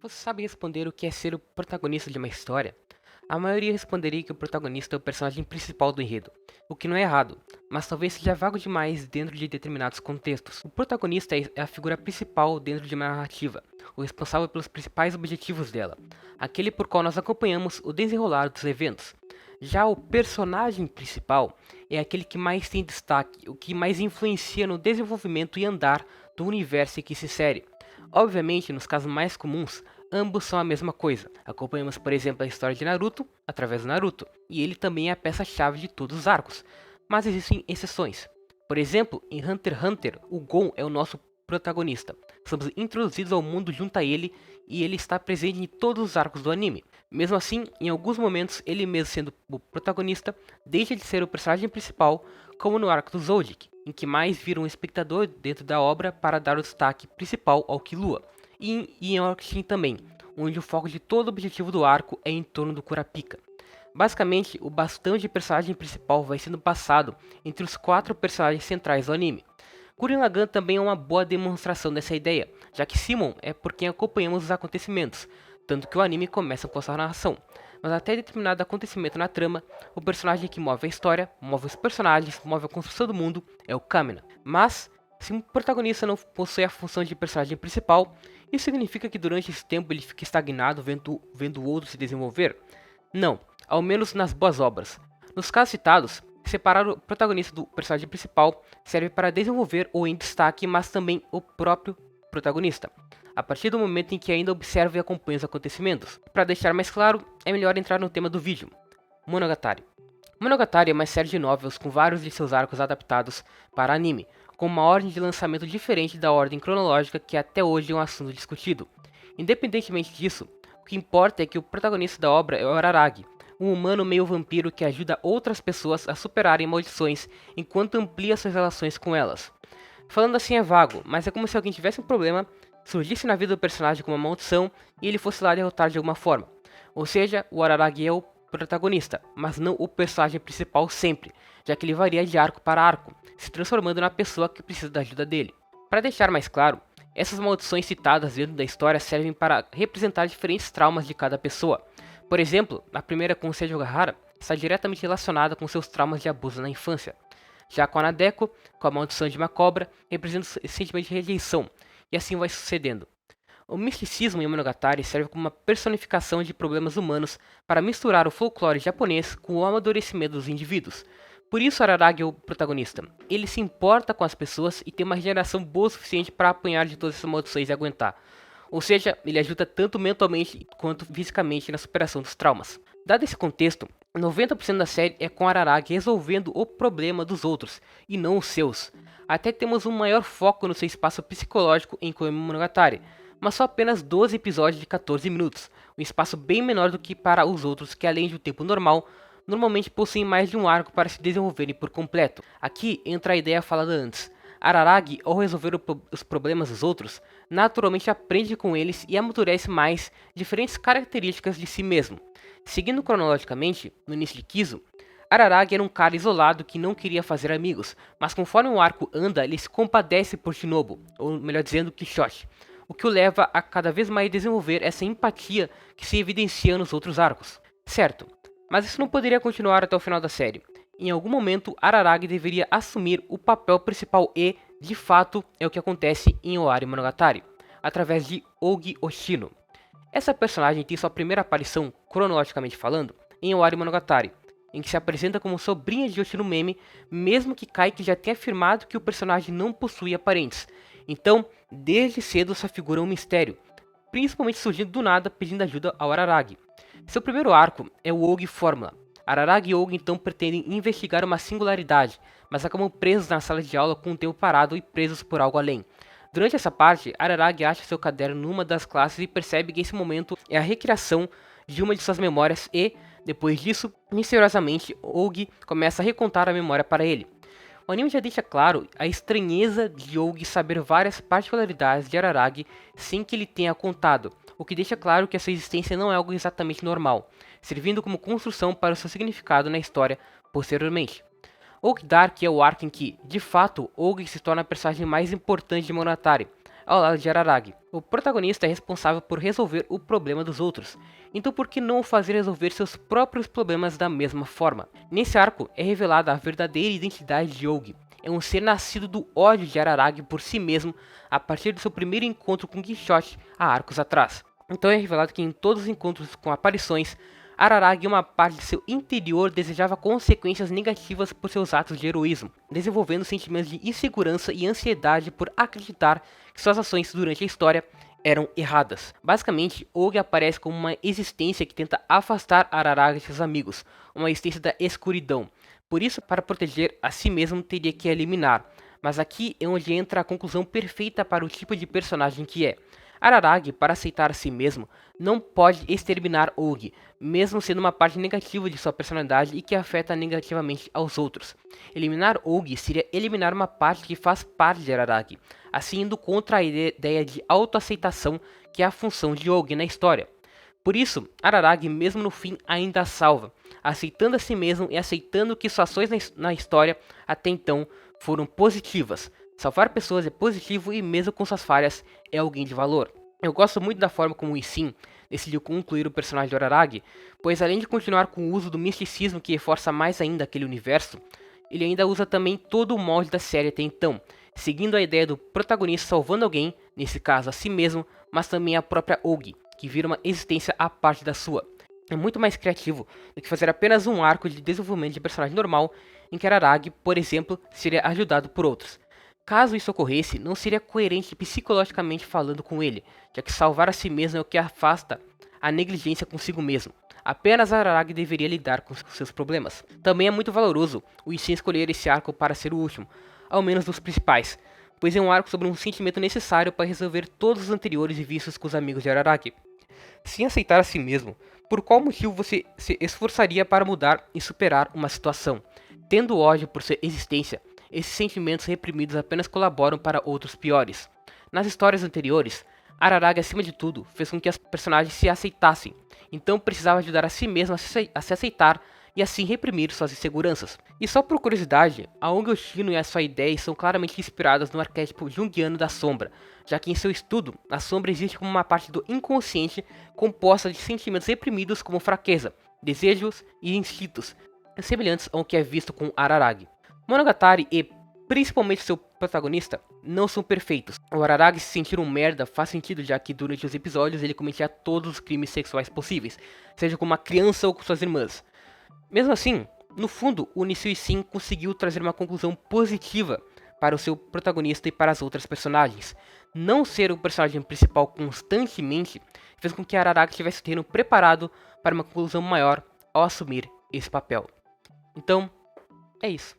Você sabe responder o que é ser o protagonista de uma história? A maioria responderia que o protagonista é o personagem principal do enredo, o que não é errado, mas talvez seja vago demais dentro de determinados contextos. O protagonista é a figura principal dentro de uma narrativa, o responsável pelos principais objetivos dela, aquele por qual nós acompanhamos o desenrolar dos eventos. Já o personagem principal é aquele que mais tem destaque, o que mais influencia no desenvolvimento e andar do universo em que se insere. Obviamente, nos casos mais comuns, ambos são a mesma coisa. Acompanhamos, por exemplo, a história de Naruto através do Naruto, e ele também é a peça-chave de todos os arcos. Mas existem exceções. Por exemplo, em Hunter x Hunter, o Gon é o nosso protagonista. Somos introduzidos ao mundo junto a ele e ele está presente em todos os arcos do anime. Mesmo assim, em alguns momentos, ele mesmo sendo o protagonista, deixa de ser o personagem principal, como no arco do Zodiac, em que mais vira um espectador dentro da obra para dar o destaque principal ao Killua, e em Orkshin também, onde o foco de todo o objetivo do arco é em torno do Kurapika. Basicamente, o bastão de personagem principal vai sendo passado entre os 4 personagens centrais do anime. Gurren Lagann também é uma boa demonstração dessa ideia, já que Simon é por quem acompanhamos os acontecimentos, tanto que o anime começa com sua narração. Mas até determinado acontecimento na trama, o personagem que move a história, move os personagens, move a construção do mundo é o Kamina. Mas, se um protagonista não possui a função de personagem principal, isso significa que durante esse tempo ele fica estagnado vendo o outro se desenvolver? Não, ao menos nas boas obras. Nos casos citados, separar o protagonista do personagem principal serve para desenvolver o em destaque, mas também o próprio protagonista, a partir do momento em que ainda observa e acompanha os acontecimentos. Para deixar mais claro, é melhor entrar no tema do vídeo. Monogatari. Monogatari é uma série de novels com vários de seus arcos adaptados para anime, com uma ordem de lançamento diferente da ordem cronológica que até hoje é um assunto discutido. Independentemente disso, o que importa é que o protagonista da obra é o Araragi, um humano meio vampiro que ajuda outras pessoas a superarem maldições enquanto amplia suas relações com elas. Falando assim é vago, mas é como se alguém tivesse um problema, surgisse na vida do personagem com uma maldição e ele fosse lá derrotar de alguma forma. Ou seja, o Araragi é o protagonista, mas não o personagem principal sempre, já que ele varia de arco para arco, se transformando na pessoa que precisa da ajuda dele. Para deixar mais claro, essas maldições citadas dentro da história servem para representar diferentes traumas de cada pessoa. Por exemplo, a primeira com Seijo Gahara está diretamente relacionada com seus traumas de abuso na infância. Já com a Nadeko, com a maldição de uma cobra, representa o sentimento de rejeição, e assim vai sucedendo. O misticismo em Monogatari serve como uma personificação de problemas humanos para misturar o folclore japonês com o amadurecimento dos indivíduos. Por isso Araragi é o protagonista. Ele se importa com as pessoas e tem uma regeneração boa o suficiente para apanhar de todas essas maldições e aguentar. Ou seja, ele ajuda tanto mentalmente quanto fisicamente na superação dos traumas. Dado esse contexto, 90% da série é com Araragi resolvendo o problema dos outros, e não os seus. Até temos um maior foco no seu espaço psicológico em Komi Monogatari, mas só apenas 12 episódios de 14 minutos, um espaço bem menor do que para os outros que além de um tempo normal, normalmente possuem mais de um arco para se desenvolverem por completo. Aqui entra a ideia falada antes. Araragi, ao resolver os problemas dos outros, naturalmente aprende com eles e amadurece mais diferentes características de si mesmo. Seguindo cronologicamente, no início de Kizu, Araragi era um cara isolado que não queria fazer amigos, mas conforme o arco anda, ele se compadece por Shinobu, ou melhor dizendo, Quixote, o que o leva a cada vez mais desenvolver essa empatia que se evidencia nos outros arcos. Certo, mas isso não poderia continuar até o final da série. Em algum momento, Araragi deveria assumir o papel principal e, de fato, é o que acontece em Owari Monogatari, através de Ougi Oshino. Essa personagem tem sua primeira aparição, cronologicamente falando, em Owari Monogatari, em que se apresenta como sobrinha de Oshino Meme, mesmo que Kaiki já tenha afirmado que o personagem não possuía parentes. Então, desde cedo essa figura é um mistério, principalmente surgindo do nada pedindo ajuda ao Araragi. Seu primeiro arco é o Ougi Fórmula. Araragi e Ougi então pretendem investigar uma singularidade, mas acabam presos na sala de aula com o tempo parado e presos por algo além. Durante essa parte, Araragi acha seu caderno numa das classes e percebe que esse momento é a recriação de uma de suas memórias e, depois disso, misteriosamente, Ougi começa a recontar a memória para ele. O anime já deixa claro a estranheza de Ougi saber várias particularidades de Araragi sem que ele tenha contado, o que deixa claro que a sua existência não é algo exatamente normal, servindo como construção para o seu significado na história posteriormente. Ougi Dark é o arco em que, de fato, Ougi se torna a personagem mais importante de Monogatari, ao lado de Araragi. O protagonista é responsável por resolver o problema dos outros, então por que não o fazer resolver seus próprios problemas da mesma forma? Nesse arco é revelada a verdadeira identidade de Yougi. É um ser nascido do ódio de Araragi por si mesmo a partir do seu primeiro encontro com Quixote há arcos atrás. Então é revelado que em todos os encontros com aparições, Araragi, uma parte de seu interior, desejava consequências negativas por seus atos de heroísmo, desenvolvendo sentimentos de insegurança e ansiedade por acreditar que suas ações durante a história eram erradas. Basicamente, Og aparece como uma existência que tenta afastar Araragi de seus amigos, uma existência da escuridão. Por isso, para proteger a si mesmo, teria que eliminar. Mas aqui é onde entra a conclusão perfeita para o tipo de personagem que é. Araragi, para aceitar a si mesmo, não pode exterminar Og, mesmo sendo uma parte negativa de sua personalidade e que afeta negativamente aos outros. Eliminar Og seria eliminar uma parte que faz parte de Araragi, assim indo contra a ideia de autoaceitação que é a função de Og na história. Por isso, Araragi, mesmo no fim, ainda a salva, aceitando a si mesmo e aceitando que suas ações na história até então foram positivas. Salvar pessoas é positivo e mesmo com suas falhas é alguém de valor. Eu gosto muito da forma como o Isshin decidiu concluir o personagem de Araragi, pois além de continuar com o uso do misticismo que reforça mais ainda aquele universo, ele ainda usa também todo o molde da série até então, seguindo a ideia do protagonista salvando alguém, nesse caso a si mesmo, mas também a própria Og, que vira uma existência à parte da sua. É muito mais criativo do que fazer apenas um arco de desenvolvimento de personagem normal, em que Araragi, por exemplo, seria ajudado por outros. Caso isso ocorresse, não seria coerente psicologicamente falando com ele, já que salvar a si mesmo é o que afasta a negligência consigo mesmo. Apenas Araragi deveria lidar com seus problemas. Também é muito valoroso o Isshin escolher esse arco para ser o último, ao menos dos principais, pois é um arco sobre um sentimento necessário para resolver todos os anteriores e vistos com os amigos de Araragi. Sem aceitar a si mesmo, por qual motivo você se esforçaria para mudar e superar uma situação? Tendo ódio por sua existência, esses sentimentos reprimidos apenas colaboram para outros piores. Nas histórias anteriores, Araragi, acima de tudo, fez com que as personagens se aceitassem, então precisava ajudar a si mesmo a se aceitar e assim reprimir suas inseguranças. E só por curiosidade, a Ong Oshino e a sua ideia são claramente inspiradas no arquétipo junguiano da sombra, já que em seu estudo, a sombra existe como uma parte do inconsciente composta de sentimentos reprimidos como fraqueza, desejos e instintos, semelhantes ao que é visto com Araragi. Monogatari e, principalmente seu protagonista, não são perfeitos. O Araragi se sentir um merda faz sentido, já que durante os episódios ele cometia todos os crimes sexuais possíveis, seja com uma criança ou com suas irmãs. Mesmo assim, no fundo, o Nisui Sim conseguiu trazer uma conclusão positiva para o seu protagonista e para as outras personagens. Não ser o personagem principal constantemente fez com que Araragi tivesse o terreno preparado para uma conclusão maior ao assumir esse papel. Então, é isso.